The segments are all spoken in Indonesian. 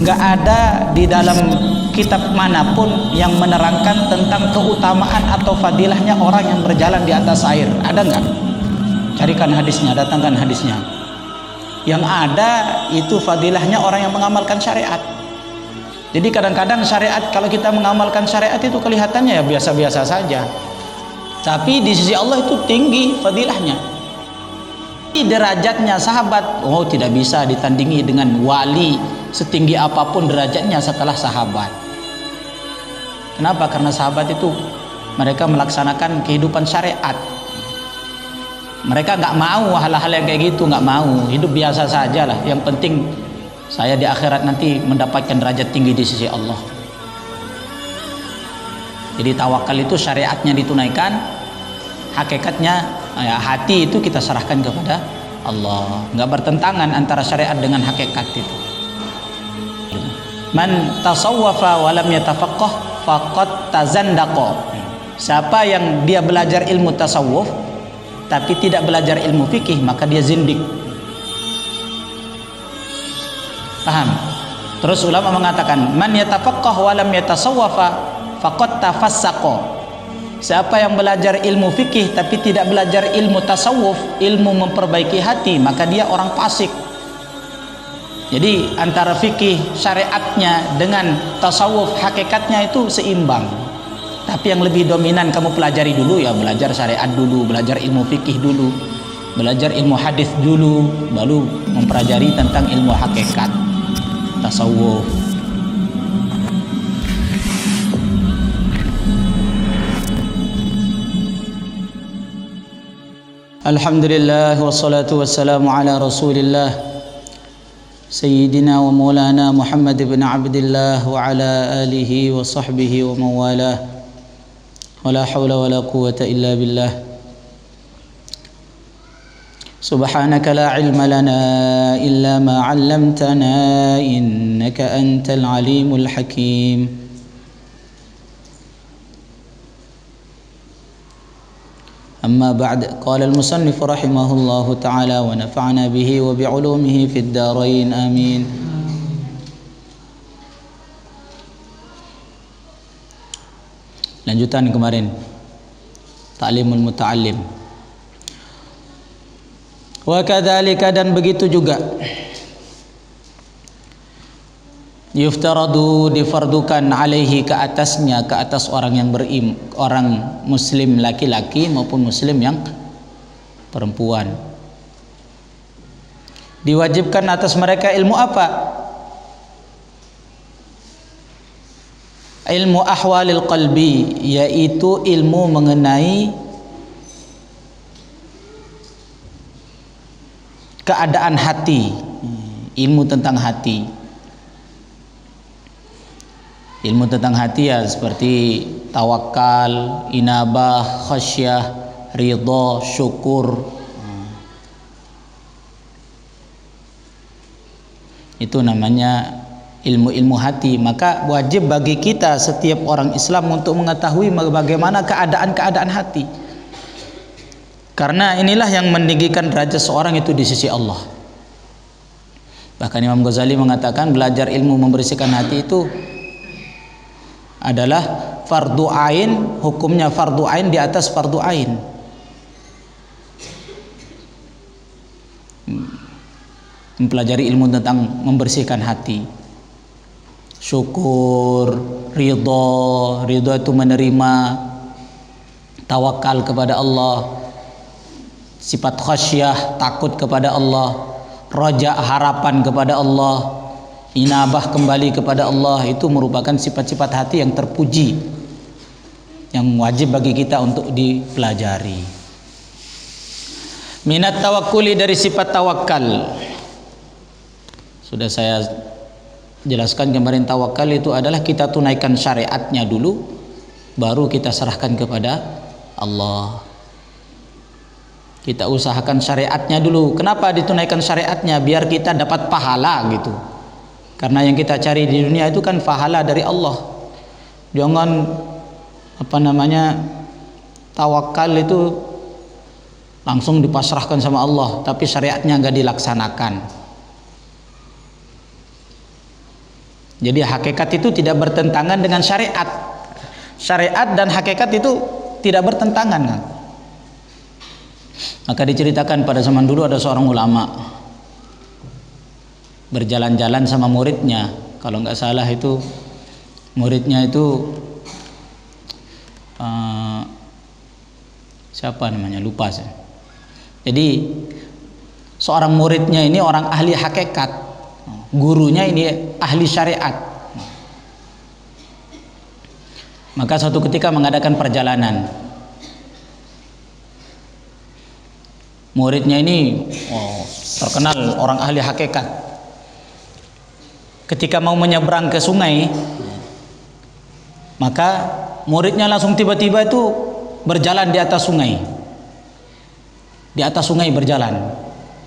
Nggak ada di dalam kitab manapun yang menerangkan tentang keutamaan atau fadilahnya orang yang berjalan di atas air. Ada nggak? Carikan hadisnya, datangkan hadisnya. Yang ada itu fadilahnya orang yang mengamalkan syariat. Jadi kadang-kadang syariat, kalau kita mengamalkan syariat itu kelihatannya ya biasa-biasa saja, tapi di sisi Allah itu tinggi fadilahnya. Derajatnya sahabat, oh tidak bisa ditandingi dengan wali setinggi apapun derajatnya setelah sahabat. Kenapa? Karena sahabat itu mereka melaksanakan kehidupan syariat. Mereka nggak mau hal-hal yang kayak gitu, nggak mau, hidup biasa saja lah. Yang penting saya di akhirat nanti mendapatkan derajat tinggi di sisi Allah. Jadi tawakal itu syariatnya ditunaikan, hakikatnya ya, hati itu kita serahkan kepada Allah. Nggak bertentangan antara syariat dengan hakikat itu. Man tasawwafa wa lam yatafaqqah faqad tazandaqa. Siapa yang dia belajar ilmu tasawuf tapi tidak belajar ilmu fikih, maka dia zindik. Paham? Terus ulama mengatakan man yatafaqqah wa lam yatasawwafa faqad tafassaqa. Siapa yang belajar ilmu fikih tapi tidak belajar ilmu tasawuf, ilmu memperbaiki hati, maka dia orang fasik. Jadi antara fikih syariatnya dengan tasawuf hakikatnya itu seimbang. Tapi yang lebih dominan kamu pelajari dulu ya, belajar syariat dulu, belajar ilmu fikih dulu, belajar ilmu hadis dulu, baru mempelajari tentang ilmu hakikat tasawuf. Alhamdulillah wassalatu wassalamu ala Rasulillah Sayyidina wa maulana Muhammad ibn Abdillah wa ala alihi wa sahbihi wa mawalah. Wala hawla wala quwwata illa billah. Subhanaka la ilma lana illa ma 'allamtana innaka antal alimul hakim. Amma ba'd, qala al-musannif rahimahullahu ta'ala wa nafa'na bihi wa bi'ulumihi fid darain amin. Lanjutan kemarin ta'limul muta'allim. Wa kadzalika, dan begitu juga yuftaradu, difardukan alaihi, ke atasnya, ke atas orang yang orang muslim laki-laki maupun muslim yang perempuan, diwajibkan atas mereka ilmu apa? Ilmu ahwalil qalbi, yaitu ilmu mengenai keadaan hati, ilmu tentang hati. Ilmu tentang hati ya seperti tawakal, inabah, khasyah, ridha, syukur. Itu namanya ilmu-ilmu hati. Maka wajib bagi kita setiap orang Islam untuk mengetahui bagaimana keadaan-keadaan hati. Karena inilah yang meninggikan derajat seorang itu di sisi Allah. Bahkan Imam Ghazali mengatakan belajar ilmu membersihkan hati itu adalah fardu ain, hukumnya fardu ain di atas fardu ain. Mempelajari ilmu tentang membersihkan hati. Syukur, ridha itu menerima, tawakal kepada Allah, sifat khasyah, takut kepada Allah, raja, harapan kepada Allah, inabah, kembali kepada Allah. Itu merupakan sifat-sifat hati yang terpuji, yang wajib bagi kita untuk dipelajari. Minat tawakkuli, dari sifat tawakal. Sudah saya jelaskan kemarin, tawakal itu adalah kita tunaikan syariatnya dulu, baru kita serahkan kepada Allah. Kita usahakan syariatnya dulu. Kenapa ditunaikan syariatnya? Biar kita dapat pahala gitu. Karena yang kita cari di dunia itu kan pahala dari Allah. Jangan tawakal itu langsung dipasrahkan sama Allah, tapi syariatnya nggak dilaksanakan. Jadi hakikat itu tidak bertentangan dengan syariat. Syariat dan hakikat itu tidak bertentangan kan? Maka diceritakan pada zaman dulu ada seorang ulama berjalan-jalan sama muridnya. Kalau nggak salah itu muridnya itu siapa namanya, lupa saya. Jadi seorang muridnya ini orang ahli hakikat, gurunya ini ahli syariat. Maka suatu ketika mengadakan perjalanan, muridnya ini terkenal orang ahli hakikat. Ketika mau menyeberang ke sungai, maka muridnya langsung tiba-tiba itu berjalan di atas sungai. Di atas sungai berjalan,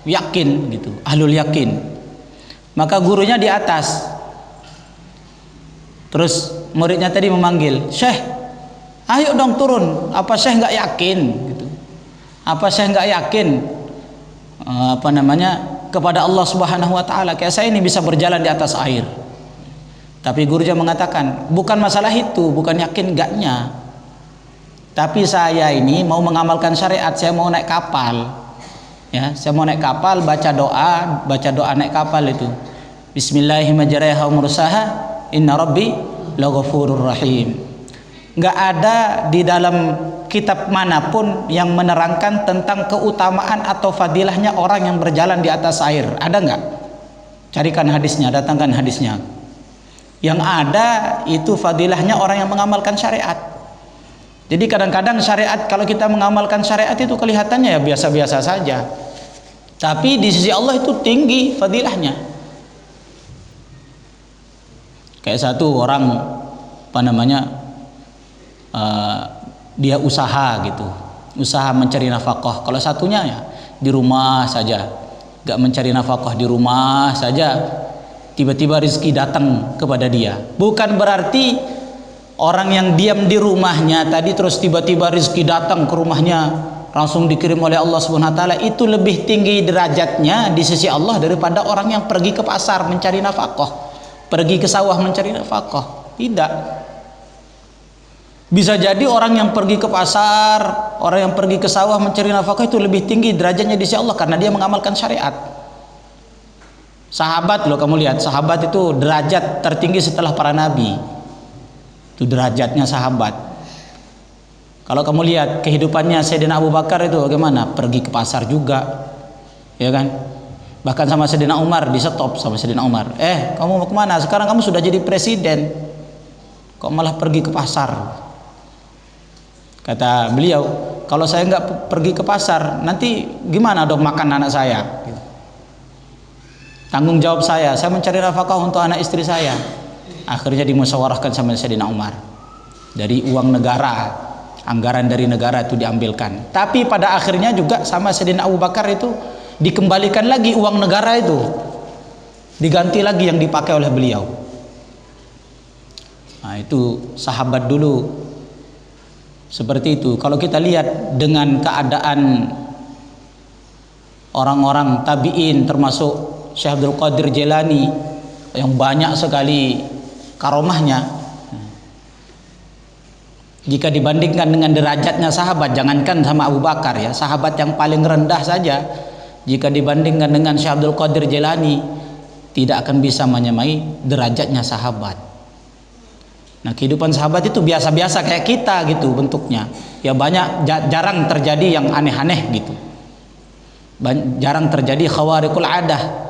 yakin gitu, ahlul yakin. Maka gurunya di atas. Terus muridnya tadi memanggil, "Syekh, ayo dong turun. Apa Syekh nggak yakin?" gitu. Apa Syekh nggak yakin kepada Allah Subhanahu wa taala, kayak saya ini bisa berjalan di atas air. Tapi gurunya mengatakan, bukan masalah itu, bukan yakin enggaknya. Tapi saya ini mau mengamalkan syariat, saya mau naik kapal. Ya, saya mau naik kapal, baca doa naik kapal itu. Bismillahirrahmanirrahim. Inna rabbi laghafurur rahim. Enggak ada di dalam kitab manapun yang menerangkan tentang keutamaan atau fadilahnya orang yang berjalan di atas air. Ada enggak? Carikan hadisnya, datangkan hadisnya. Yang ada itu fadilahnya orang yang mengamalkan syariat. Jadi kadang-kadang syariat, kalau kita mengamalkan syariat itu kelihatannya ya biasa-biasa saja, tapi di sisi Allah itu tinggi fadilahnya. Kayak satu orang dia usaha gitu, usaha mencari nafkah. Kalau satunya ya di rumah saja, gak mencari nafkah, di rumah saja, tiba-tiba rezeki datang kepada dia. Bukan berarti orang yang diam di rumahnya tadi terus tiba-tiba rezeki datang ke rumahnya langsung dikirim oleh Allah Subhanahu wa taala, itu lebih tinggi derajatnya di sisi Allah daripada orang yang pergi ke pasar mencari nafkah, pergi ke sawah mencari nafkah. Tidak. Bisa jadi orang yang pergi ke pasar, orang yang pergi ke sawah mencari nafkah itu lebih tinggi derajatnya di sisi Allah karena dia mengamalkan syariat. Sahabat loh, kamu lihat, sahabat itu derajat tertinggi setelah para nabi. Itu derajatnya sahabat. Kalau kamu lihat kehidupannya Sayyidina Abu Bakar itu bagaimana? Pergi ke pasar juga, ya kan? Bahkan sama Sayyidina Umar, di stop sama Sayyidina Umar. Kamu mau kemana? Sekarang kamu sudah jadi presiden, kok malah pergi ke pasar? Kata beliau, kalau saya nggak pergi ke pasar, nanti gimana dong makan anak saya? Tanggung jawab saya mencari nafkah untuk anak istri saya. Akhirnya dimusyawarahkan sama Sayyidina Umar. Dari uang negara, anggaran dari negara itu diambilkan. Tapi pada akhirnya juga sama Sayyidina Abu Bakar itu dikembalikan lagi uang negara itu, diganti lagi yang dipakai oleh beliau. Nah, itu sahabat dulu seperti itu. Kalau kita lihat dengan keadaan orang-orang tabi'in termasuk Syekh Abdul Qadir Jailani yang banyak sekali karomahnya, jika dibandingkan dengan derajatnya sahabat, jangankan sama Abu Bakar ya, sahabat yang paling rendah saja, jika dibandingkan dengan Syekh Abdul Qadir Jailani, tidak akan bisa menyamai derajatnya sahabat. Nah, kehidupan sahabat itu biasa-biasa kayak kita gitu bentuknya. Ya banyak, jarang terjadi yang aneh-aneh gitu. Jarang terjadi khawariqul adah.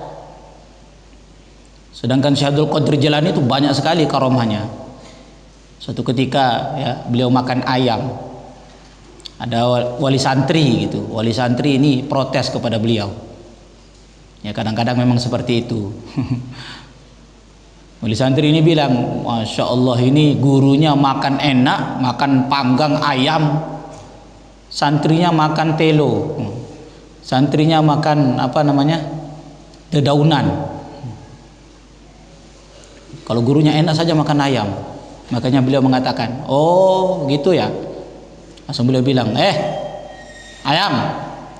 Sedangkan Syekh Abdul Qadir Jailani itu banyak sekali karomahnya. Suatu ketika ya beliau makan ayam. Ada wali santri gitu. Wali santri ini protes kepada beliau. Ya kadang-kadang memang seperti itu. Wali santri ini bilang, Masya Allah, ini gurunya makan enak, makan panggang ayam, santrinya makan telo, santrinya makan dedaunan. Kalau gurunya enak saja makan ayam. Makanya beliau mengatakan, oh gitu ya. Langsung beliau bilang, ayam,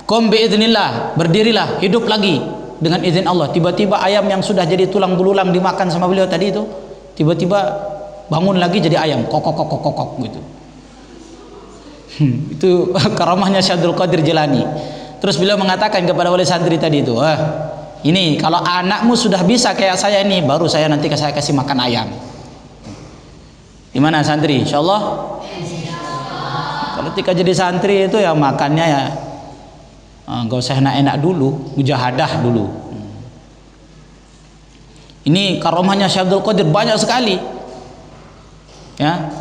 qum biiznillah, berdirilah, hidup lagi dengan izin Allah. Tiba-tiba ayam yang sudah jadi tulang belulang dimakan sama beliau tadi itu tiba-tiba bangun lagi jadi ayam, kok gitu. Itu karamahnya Syekh Abdul Qadir Jilani. Terus beliau mengatakan kepada wali santri tadi itu, ini kalau anakmu sudah bisa kayak saya ini, baru saya nanti saya kasih makan ayam. Gimana santri? Insyaallah. Kalau ketika jadi santri itu ya makannya ya nggak usah enak-enak dulu, mujahadah dulu. Ini karamahnya Syekh Abdul Qadir banyak sekali, ya.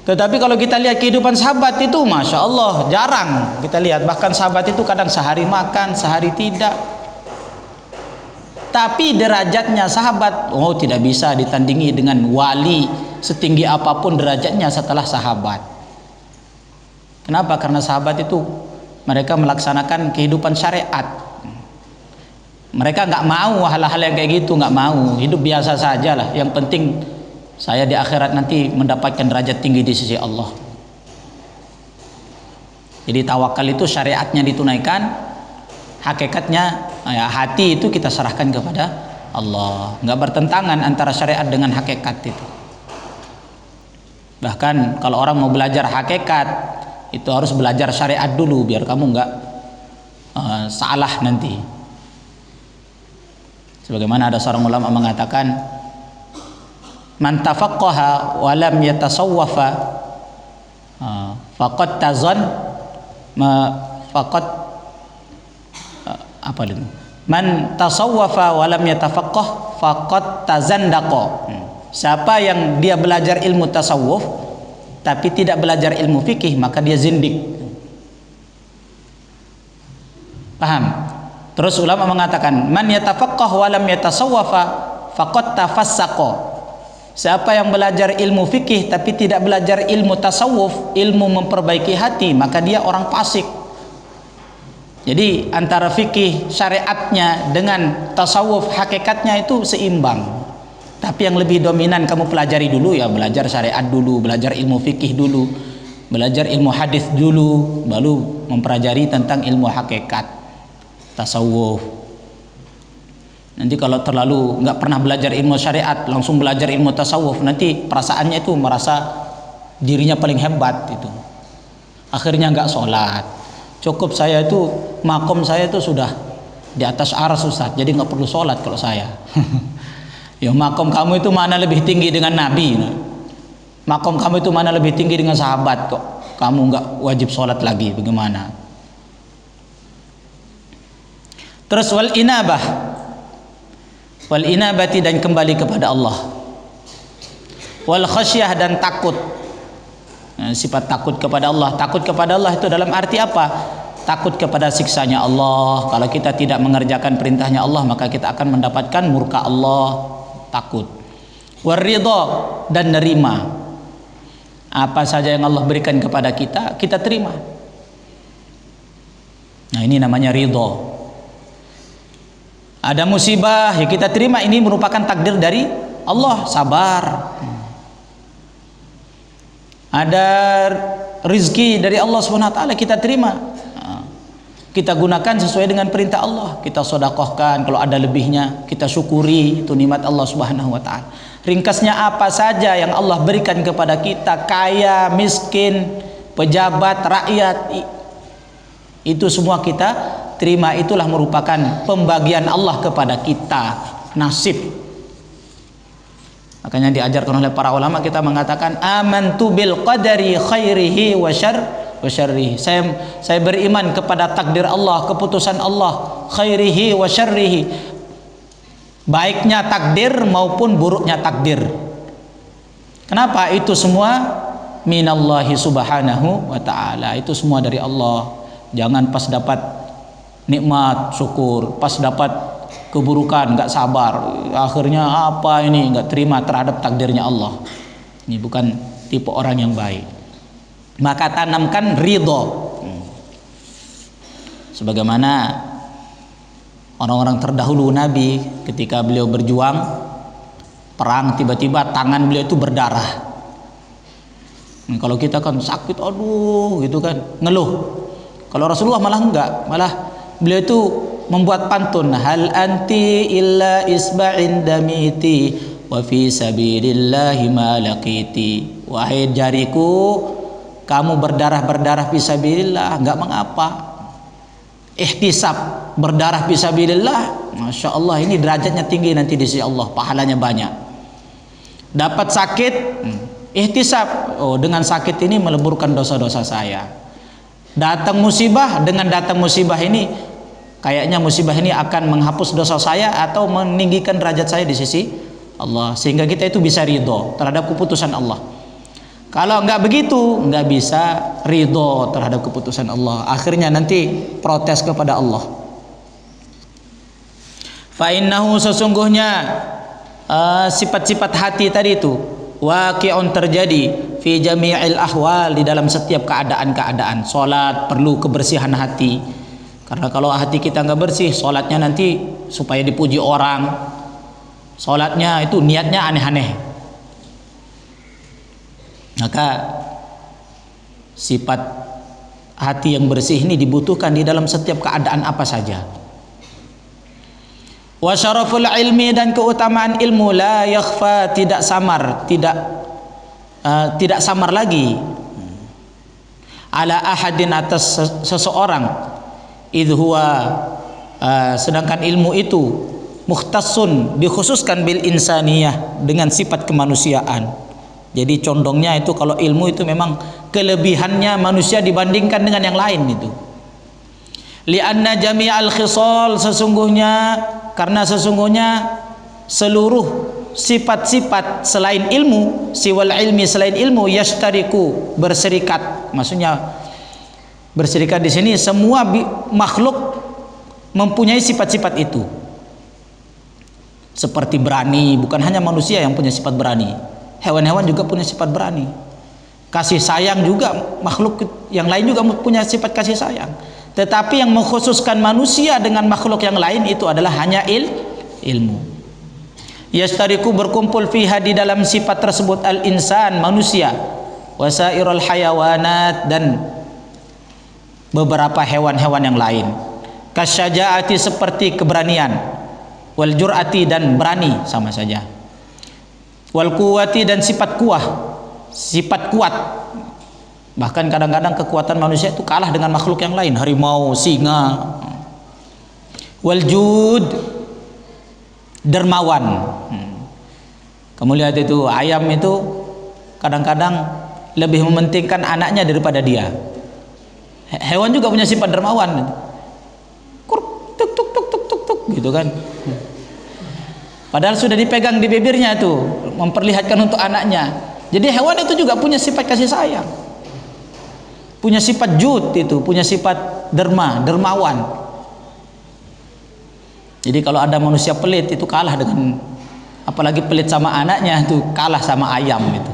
Tetapi kalau kita lihat kehidupan sahabat itu, masya Allah, jarang kita lihat. Bahkan sahabat itu kadang sehari makan, sehari tidak. Tapi derajatnya sahabat, tidak bisa ditandingi dengan wali setinggi apapun derajatnya setelah sahabat. Kenapa? Karena sahabat itu mereka melaksanakan kehidupan syariat. Mereka nggak mau hal-hal yang kayak gitu, nggak mau. Hidup biasa saja lah. Yang penting saya di akhirat nanti mendapatkan derajat tinggi di sisi Allah. Jadi tawakal itu syariatnya ditunaikan, hakikatnya ya, hati itu kita serahkan kepada Allah. Nggak bertentangan antara syariat dengan hakikat itu. Bahkan kalau orang mau belajar hakikat, itu harus belajar syariat dulu biar kamu nggak salah nanti. Sebagaimana ada seorang ulama mengatakan, man tafaqqaha wa lam yatasawwafa faqad tazan faqad apa itu? Man tasawwafa wa lam yatafaqqah faqad tazandaqa. Siapa yang dia belajar ilmu tasawuf tapi tidak belajar ilmu fikih, maka dia zindik. Paham? Terus ulama mengatakan, man yatafaqqah wa lam yatasawwafa faqad tafassaqa. Siapa yang belajar ilmu fikih tapi tidak belajar ilmu tasawuf, ilmu memperbaiki hati, maka dia orang fasik. Jadi antara fikih syariatnya dengan tasawuf hakikatnya itu seimbang. Tapi yang lebih dominan kamu pelajari dulu ya, belajar syariat dulu, belajar ilmu fikih dulu, belajar ilmu hadis dulu, baru mempelajari tentang ilmu hakikat tasawuf. Nanti kalau terlalu nggak pernah belajar ilmu syariat langsung belajar ilmu tasawuf, nanti perasaannya itu merasa dirinya paling hebat itu. Akhirnya nggak sholat. Cukup saya itu makom saya itu sudah di atas aras Ustaz, jadi nggak perlu sholat kalau saya. Ya makom kamu itu mana lebih tinggi dengan Nabi? Makom kamu itu mana lebih tinggi dengan sahabat kok? Kamu nggak wajib sholat lagi, bagaimana? Terus wal inabati dan kembali kepada Allah, wal khasyah dan takut. Sifat takut kepada Allah. Takut kepada Allah itu dalam arti apa? Takut kepada siksanya Allah. Kalau kita tidak mengerjakan perintahnya Allah, maka kita akan mendapatkan murka Allah. Takut. Waridho dan nerima. Apa saja yang Allah berikan kepada kita, kita terima. Nah, ini namanya ridho. Ada musibah ya kita terima, ini merupakan takdir dari Allah, sabar. Ada rizki dari Allah SWT, kita terima, kita gunakan sesuai dengan perintah Allah. Kita sedekahkan, kalau ada lebihnya kita syukuri, itu nikmat Allah SWT. Ringkasnya apa saja yang Allah berikan kepada kita, kaya, miskin, pejabat, rakyat, itu semua kita terima. Itulah merupakan pembagian Allah kepada kita, nasib. Makanya diajarkan oleh para ulama, kita mengatakan amantu bil qadari khairihi wa syarrihi. Saya beriman kepada takdir Allah, keputusan Allah, khairihi wa syarrihi, baiknya takdir maupun buruknya takdir. Kenapa? Itu semua minallahi subhanahu wa ta'ala. Itu semua dari Allah. Jangan pas dapat nikmat syukur, pas dapat keburukan nggak sabar, akhirnya apa ini, nggak terima terhadap takdirnya Allah. Ini bukan tipe orang yang baik. Maka tanamkan ridho, sebagaimana orang-orang terdahulu Nabi ketika beliau berjuang perang, tiba-tiba tangan beliau itu berdarah. Kalau kita kan sakit, aduh gitu kan, ngeluh. Kalau Rasulullah malah enggak, malah beliau itu membuat pantun, hal anti illa isba'in damiti wa fi sabilillahi ma laqiti. Wahai jariku, kamu berdarah-berdarah fi sabilillah, enggak mengapa. Ihtisab, berdarah fi sabilillah, Masya Allah, ini derajatnya tinggi nanti di sisi Allah, pahalanya banyak. Dapat sakit, ihtisab, oh dengan sakit ini meleburkan dosa-dosa saya. Datang musibah, dengan datang musibah ini kayaknya musibah ini akan menghapus dosa saya atau meninggikan derajat saya di sisi Allah, sehingga kita itu bisa ridho terhadap keputusan Allah. Kalau enggak begitu, enggak bisa ridho terhadap keputusan Allah, akhirnya nanti protes kepada Allah. Fa innahu, sesungguhnya sifat-sifat hati tadi itu waqi'un, terjadi fi jami'il ahwal, di dalam setiap keadaan-keadaan. Salat perlu kebersihan hati, karena kalau hati kita nggak bersih, salatnya nanti supaya dipuji orang, salatnya itu niatnya aneh-aneh. Maka sifat hati yang bersih ini dibutuhkan di dalam setiap keadaan apa saja. Wa syaraful ilmi, dan keutamaan ilmu, la yakhfa, tidak samar, tidak samar lagi, ala ahadin, atas seseorang, idh huwa, sedangkan ilmu itu mukhtassun, dikhususkan bil insaniyah, dengan sifat kemanusiaan. Jadi condongnya itu kalau ilmu itu memang kelebihannya manusia dibandingkan dengan yang lain itu. Lianna jami'al khisal, sesungguhnya, karena sesungguhnya seluruh sifat-sifat selain ilmu, siwal ilmi, selain ilmu, yashtariku, berserikat. Maksudnya berserikat di sini semua makhluk mempunyai sifat-sifat itu. Seperti berani, bukan hanya manusia yang punya sifat berani, hewan-hewan juga punya sifat berani. Kasih sayang juga, makhluk yang lain juga punya sifat kasih sayang. Tetapi yang mengkhususkan manusia dengan makhluk yang lain itu adalah hanya ilmu. Yastariku, berkumpul fiha, di dalam sifat tersebut, al-insan, manusia, wasairul hayawanat, dan beberapa hewan-hewan yang lain. Kasyajaati, seperti keberanian, wal jur'ati, dan berani, sama saja. Wal kuwati, dan sifat kuah, sifat kuat. Bahkan kadang-kadang kekuatan manusia itu kalah dengan makhluk yang lain, harimau, singa. Wal jud, dermawan. Kamu lihat itu ayam itu kadang-kadang lebih mementingkan anaknya daripada dia. Hewan juga punya sifat dermawan. Kuruk, tuk tuk tuk tuk tuk tuk, gitu kan. Padahal sudah dipegang di bibirnya tuh, memperlihatkan untuk anaknya. Jadi hewan itu juga punya sifat kasih sayang, punya sifat jud, itu punya sifat dermawan. Jadi kalau ada manusia pelit itu kalah dengan, apalagi pelit sama anaknya itu kalah sama ayam itu.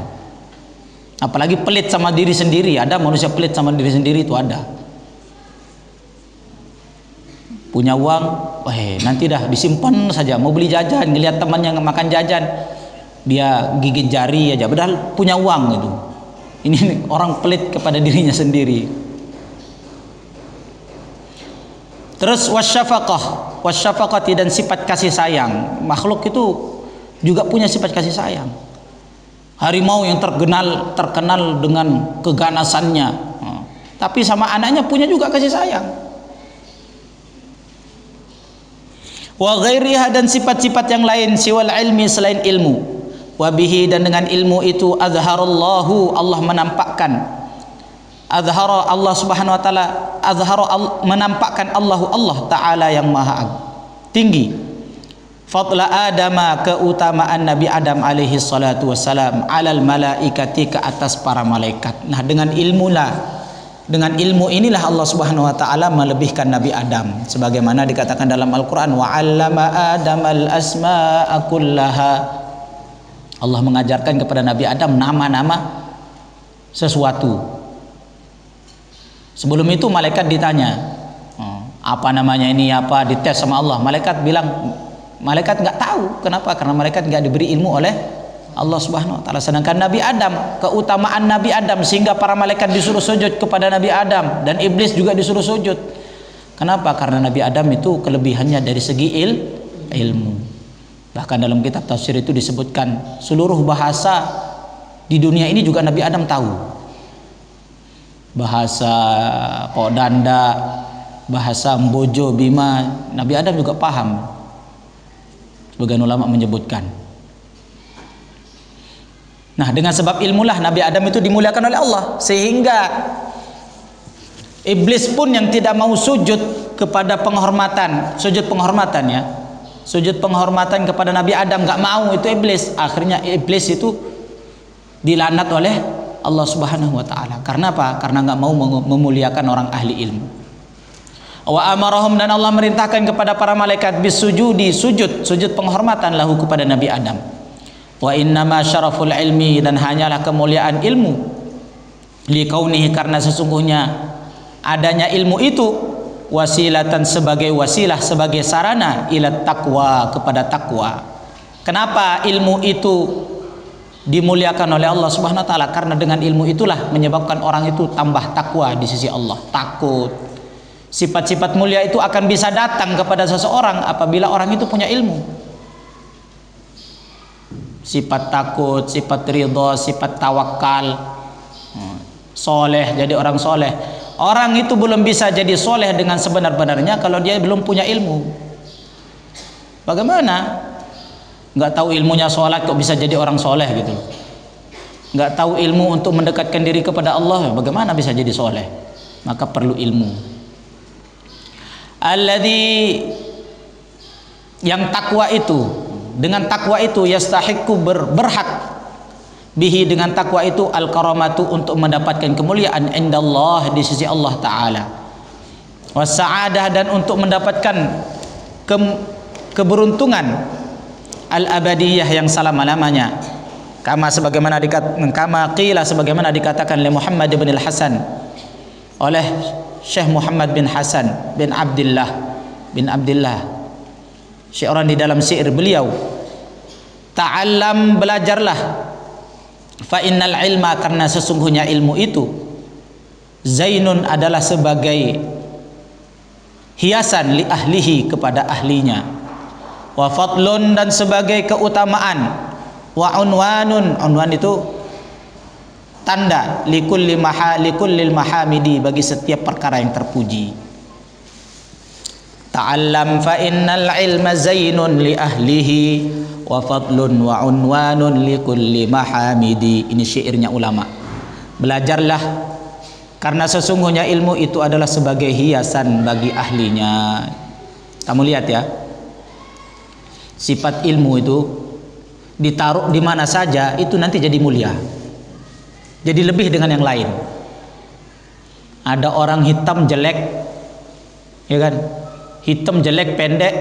Apalagi pelit sama diri sendiri, ada manusia pelit sama diri sendiri itu ada. Punya uang, nanti dah disimpan saja, mau beli jajan, ngelihat temannya makan jajan, dia gigit jari aja, padahal punya uang itu. Ini orang pelit kepada dirinya sendiri. Terus wasyafaqati, dan sifat kasih sayang. Makhluk itu juga punya sifat kasih sayang. Harimau yang terkenal dengan keganasannya, tapi sama anaknya punya juga kasih sayang. Wa ghairiha, dan sifat-sifat yang lain, siwal ilmi, selain ilmu. Wabihi, dan dengan ilmu itu, azharallahu, Allah menampakkan, azhara, Allah subhanahu wa ta'ala, azhara, menampakkan, Allah ta'ala yang maha tinggi, fadla adama, keutamaan Nabi Adam alaihi salatu wassalam, alal malaikati, ke atas para malaikat. Nah, dengan ilmu inilah Allah subhanahu wa ta'ala melebihkan Nabi Adam, sebagaimana dikatakan dalam Al-Quran, wa 'allama adamal asma'a kullaha. Allah mengajarkan kepada Nabi Adam nama-nama sesuatu. Sebelum itu malaikat ditanya, apa namanya ini, apa, dites sama Allah. Malaikat bilang, malaikat nggak tahu. Kenapa? Karena malaikat nggak diberi ilmu oleh Allah subhanahu wa ta'ala. Sedangkan Nabi Adam, keutamaan Nabi Adam, sehingga para malaikat disuruh sujud kepada Nabi Adam, dan iblis juga disuruh sujud. Kenapa? Karena Nabi Adam itu kelebihannya dari segi ilmu. Bahkan dalam kitab tafsir itu disebutkan seluruh bahasa di dunia ini juga Nabi Adam tahu. Bahasa Podanda, bahasa Mbojo, Bima, Nabi Adam juga paham. Sebagian ulama menyebutkan. Nah, dengan sebab ilmulah Nabi Adam itu dimuliakan oleh Allah, sehingga iblis pun yang tidak mau sujud kepada penghormatan, sujud penghormatan ya, sujud penghormatan kepada Nabi Adam, nggak mau itu iblis. Akhirnya iblis itu dilaknat oleh Allah Subhanahu wa taala. Karena apa? Karena nggak mau memuliakan orang ahli ilmu. Wa amarahum, dan Allah merintahkan kepada para malaikat bisujudi, sujud penghormatan lahu kepada Nabi Adam. Wa innama syaraful ilmi, dan hanyalah kemuliaan ilmu, liqaunihi, karena sesungguhnya adanya ilmu itu wasilatan, sebagai wasilah, sebagai sarana ila taqwa, kepada takwa. Kenapa ilmu itu dimuliakan oleh Allah Subhanahu wa taala? Karena dengan ilmu itulah menyebabkan orang itu tambah takwa di sisi Allah, takut. Sifat-sifat mulia itu akan bisa datang kepada seseorang apabila orang itu punya ilmu. Sifat takut, sifat ridho, sifat tawakal, soleh, jadi orang soleh. Orang itu belum bisa jadi soleh dengan sebenar-benarnya kalau dia belum punya ilmu. Bagaimana? Nggak tahu ilmunya sholat kok bisa jadi orang soleh gitu. Nggak tahu ilmu untuk mendekatkan diri kepada Allah, bagaimana bisa jadi soleh? Maka perlu ilmu. Alladzi, yang takwa itu, dengan takwa itu yastahiqu, berhak, bihi, dengan takwa itu al-karamatu, untuk mendapatkan kemuliaan indallah, di sisi Allah taala, was-sa'adah, dan untuk mendapatkan keberuntungan al-abadiyah, yang selama-lamanya. Kama qila, sebagaimana dikatakan oleh Muhammad bin al-Hasan, oleh Syekh Muhammad bin Hasan bin Abdullah syi'ran, di dalam syair beliau, ta'allam, belajarlah, fa innal ilma, karena sesungguhnya ilmu itu, zainun, adalah sebagai hiasan, li ahlihi, kepada ahlinya, wa fadlun, dan sebagai keutamaan, wa unwanun, unwan itu tanda, likullil mahamidi, bagi setiap perkara yang terpuji. Ta'allam fa innal ilma zainun li ahlihi wa fadlun wa unwanun li kulli mahamidi. Ini syairnya ulama. Belajarlah, karena sesungguhnya ilmu itu adalah sebagai hiasan bagi ahlinya. Kamu lihat ya, sifat ilmu itu ditaruh di mana saja itu nanti jadi mulia, jadi lebih dengan yang lain. Ada orang hitam jelek, ya kan? Hitam jelek pendek,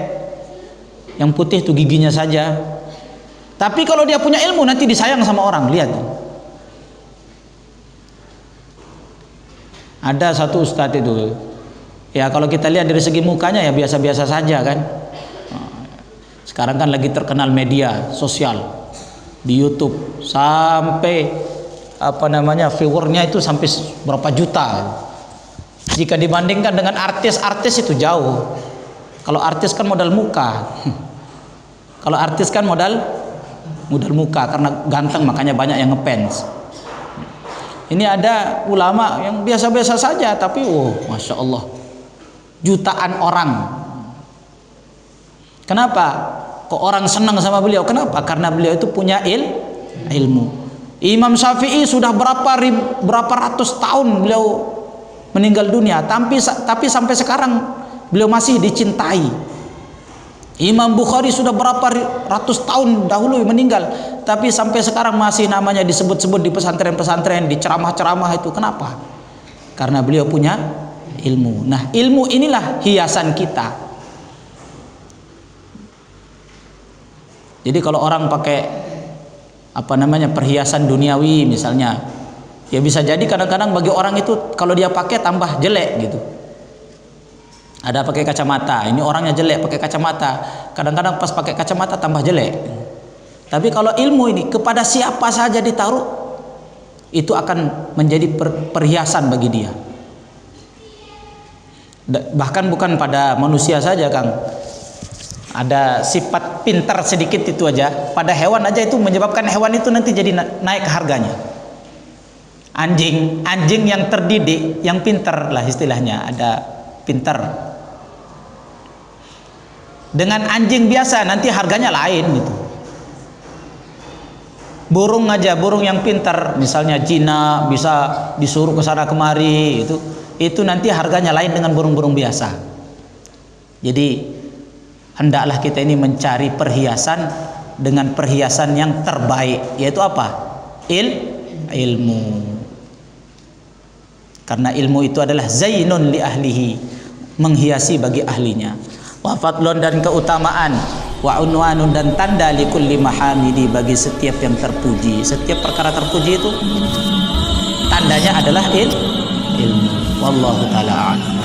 yang putih itu giginya saja. Tapi kalau dia punya ilmu nanti disayang sama orang. Lihat, ada satu ustadz itu, ya kalau kita lihat dari segi mukanya ya biasa-biasa saja kan. Sekarang kan lagi terkenal media sosial di YouTube, sampai viewernya itu sampai berapa juta. Jika dibandingkan dengan artis-artis itu jauh. Kalau artis kan modal muka. Kalau artis kan modal muka, karena ganteng makanya banyak yang ngefans. Ini ada ulama yang biasa-biasa saja, tapi masya Allah, jutaan orang. Kenapa? Kok orang senang sama beliau? Kenapa? Karena beliau itu punya ilmu. Imam Syafi'i sudah berapa ratus tahun beliau meninggal dunia, tapi sampai sekarang beliau masih dicintai. Imam Bukhari sudah berapa ratus tahun dahulu meninggal, tapi sampai sekarang masih namanya disebut-sebut di pesantren-pesantren, di ceramah-ceramah itu. Kenapa? Karena beliau punya ilmu. Nah, ilmu inilah hiasan kita. Jadi kalau orang pakai perhiasan duniawi misalnya, ya bisa jadi kadang-kadang bagi orang itu kalau dia pakai tambah jelek gitu. Ada pakai kacamata, ini orangnya jelek pakai kacamata, kadang-kadang pas pakai kacamata tambah jelek. Tapi kalau ilmu ini kepada siapa saja ditaruh, itu akan menjadi perhiasan bagi dia. Bahkan bukan pada manusia saja, Kang. ada sifat pintar sedikit itu aja, pada hewan aja itu menyebabkan hewan itu nanti jadi naik harganya. Anjing yang terdidik, yang pintar lah istilahnya, ada pintar. Dengan anjing biasa nanti harganya lain gitu. Burung aja, burung yang pintar, misalnya Cina bisa disuruh ke sana kemari, itu nanti harganya lain dengan burung-burung biasa. Jadi hendaklah kita ini mencari perhiasan dengan perhiasan yang terbaik, yaitu apa? Ilmu. Karena ilmu itu adalah zainun li ahlihi, menghiasi bagi ahlinya. Wa fadlun, dan keutamaan, wa unwanun, dan tanda li kulli mahamidi, bagi setiap yang terpuji. Setiap perkara terpuji itu tandanya adalah ilmu. Wallahu taala a'lam.